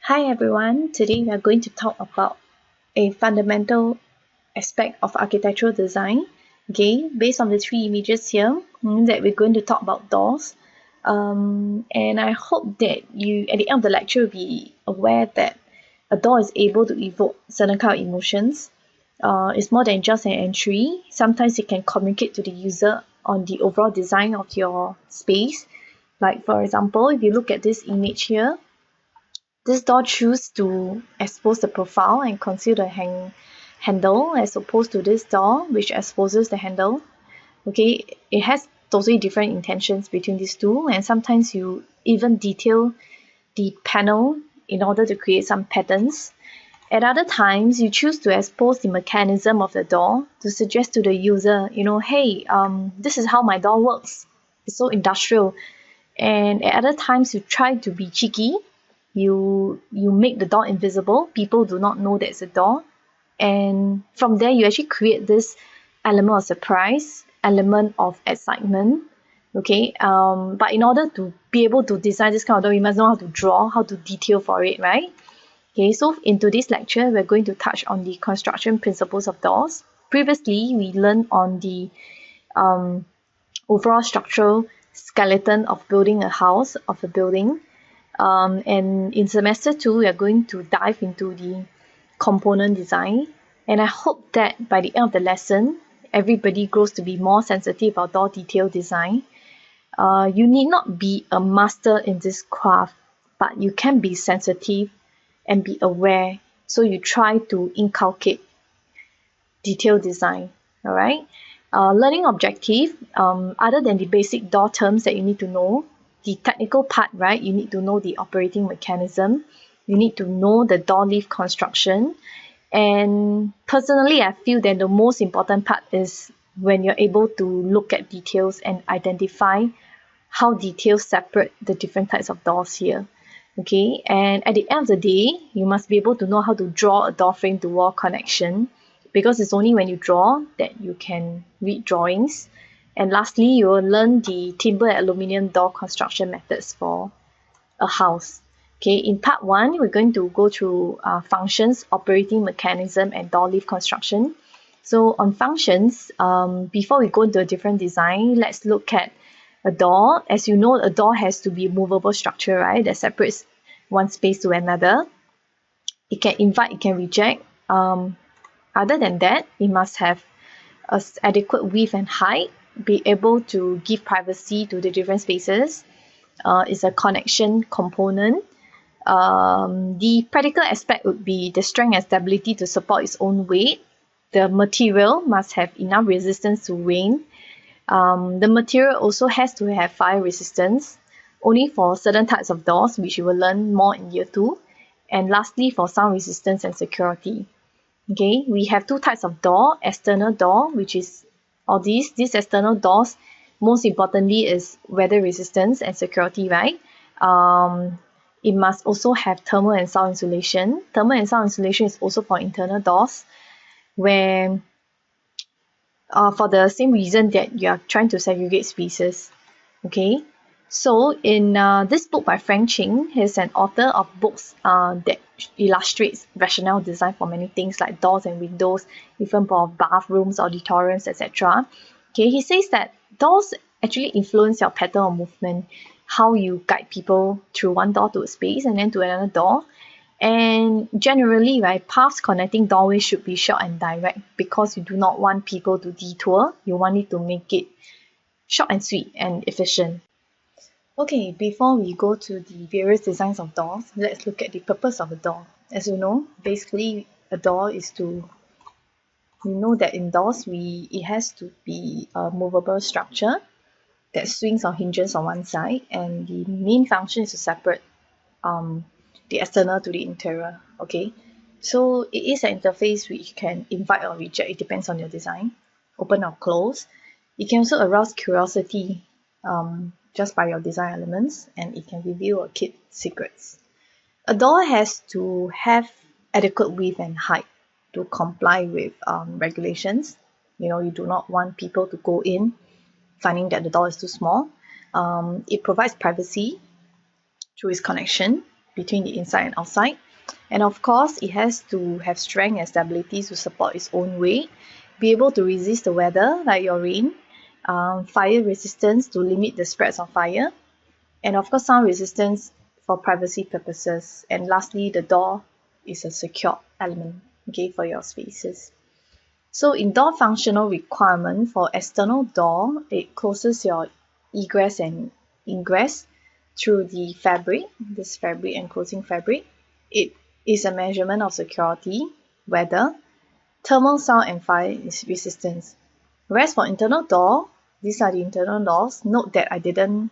Hi everyone, today we are going to talk about a fundamental aspect of architectural design. Okay, based on the three images here, that we're going to talk about doors. And I hope that you, at the end of the lecture, will be aware that a door is able to evoke certain kind of emotions. It's more than just an entry. Sometimes it can communicate to the user on the overall design of your space. Like for example, if you look at this image here, this door chooses to expose the profile and conceal the handle as opposed to this door which exposes the handle. Okay, it has totally different intentions between these two, and sometimes you even detail the panel in order to create some patterns. At other times, you choose to expose the mechanism of the door to suggest to the user, hey, this is how my door works. It's so industrial. And at other times, you try to be cheeky. You make the door invisible. People do not know that it's a door. And from there, you actually create this element of surprise, element of excitement. Okay, but in order to be able to design this kind of door, you must know how to draw, how to detail for it, right? Okay, so in today's lecture, we're going to touch on the construction principles of doors. Previously, we learned on the overall structural skeleton of building a house, of a building. And in semester 2, we are going to dive into the component design. And I hope that by the end of the lesson, everybody grows to be more sensitive about door detail design. You need not be a master in this craft, but you can be sensitive and be aware. So you try to inculcate detailed design. All right. Learning objective, other than the basic door terms that you need to know, the technical part, right? You need to know the operating mechanism. You need to know the door leaf construction. And personally, I feel that the most important part is when you're able to look at details and identify how details separate the different types of doors here. Okay, and at the end of the day, you must be able to know how to draw a door frame to wall connection, because it's only when you draw that you can read drawings. And lastly, you will learn the timber and aluminium door construction methods for a house. Okay, in part 1, we're going to go through functions, operating mechanism, and door leaf construction. So on functions, before we go into a different design, let's look at a door. As you know, a door has to be a movable structure, right, that separates one space to another. It can invite, it can reject. Other than that, it must have adequate width and height, be able to give privacy to the different spaces. It's a connection component. The practical aspect would be the strength and stability to support its own weight. The material must have enough resistance to rain. The material also has to have fire resistance, only for certain types of doors, which you will learn more in year 2. And lastly, for sound resistance and security. Okay, we have two types of door. External door, which is all these external doors, most importantly is weather resistance and security, right? It must also have thermal and sound insulation. Thermal and sound insulation is also for internal doors, where for the same reason that you are trying to segregate spaces. Okay, so in this book by Frank Ching, he's an author of books that illustrates rationale design for many things like doors and windows, even for bathrooms, auditoriums, etc. Okay, he says that doors actually influence your pattern of movement, how you guide people through one door to a space and then to another door. And generally, right, paths connecting doorways should be short and direct, because you do not want people to detour. You want it to make it short and sweet and efficient. Okay, before we go to the various designs of doors, let's look at the purpose of a door. As you know, basically a door is to, we know that in doors it has to be a movable structure that swings or hinges on one side, and the main function is to separate the external to the interior. Okay, so it is an interface which can invite or reject. It depends on your design, open or close. It can also arouse curiosity just by your design elements, and it can reveal or keep secrets. A door has to have adequate width and height to comply with regulations. You do not want people to go in finding that the door is too small. It provides privacy through its connection, between the inside and outside. And of course, it has to have strength and stability to support its own weight, be able to resist the weather like your rain, fire resistance to limit the spreads of fire, and of course sound resistance for privacy purposes. And lastly, the door is a secure element, okay, for your spaces. So indoor functional requirement for external door, it closes your egress and ingress through the fabric, this fabric enclosing fabric. It is a measurement of security, weather, thermal, sound, and fire resistance. Whereas for internal door, these are the internal doors. Note that I didn't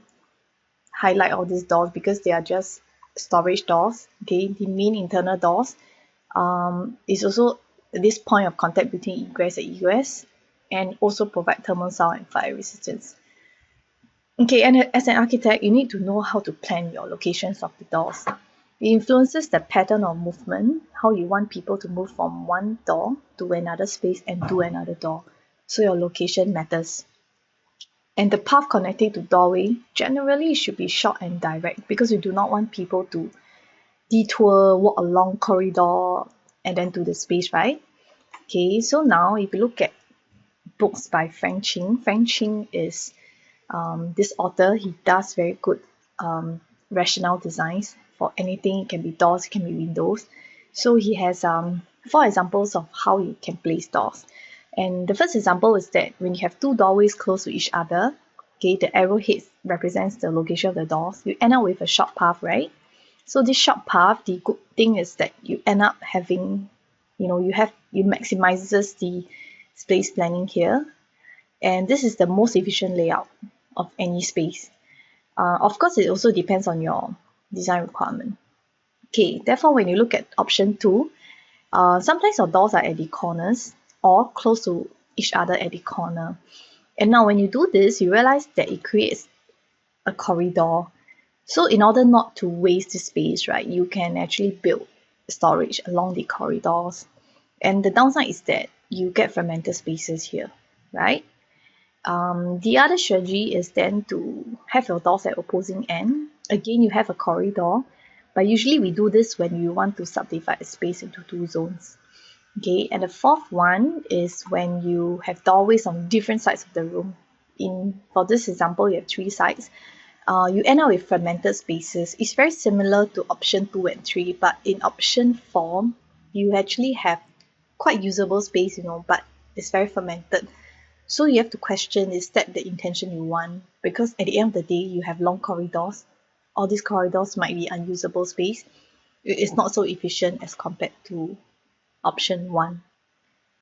highlight all these doors because they are just storage doors. Okay, the main internal doors is also this point of contact between egress and egress, and also provide thermal, sound, and fire resistance. Okay, and as an architect, you need to know how to plan your locations of the doors. It influences the pattern of movement, how you want people to move from one door to another space and to another door. So your location matters. And the path connecting to doorway generally should be short and direct because you do not want people to detour, walk along corridor, and then to the space, right? Okay, so now if you look at books by Frank Ching is this author. He does very good rational designs for anything. It can be doors, it can be windows. So he has 4 examples of how you can place doors. And the first example is that when you have 2 doorways close to each other, okay, the arrowhead represents the location of the doors. You end up with a short path, right? So this short path, the good thing is that you end up having, you maximizes the space planning here. And this is the most efficient layout of any space. Of course, it also depends on your design requirement. Okay, therefore, when you look at option 2, sometimes your doors are at the corners or close to each other at the corner. And now when you do this, you realize that it creates a corridor. So in order not to waste the space, right, you can actually build storage along the corridors. And the downside is that you get fragmented spaces here, right? The other strategy is then to have your doors at opposing end. Again, you have a corridor, but usually we do this when you want to subdivide a space into 2 zones. Okay, and the fourth one is when you have doorways on different sides of the room. For this example, you have 3 sides. You end up with fragmented spaces. It's very similar to option 2 and 3, but in option 4, you actually have quite usable space, but it's very fragmented. So you have to question, is that the intention you want? Because at the end of the day, you have long corridors. All these corridors might be unusable space. It's not so efficient as compared to option 1.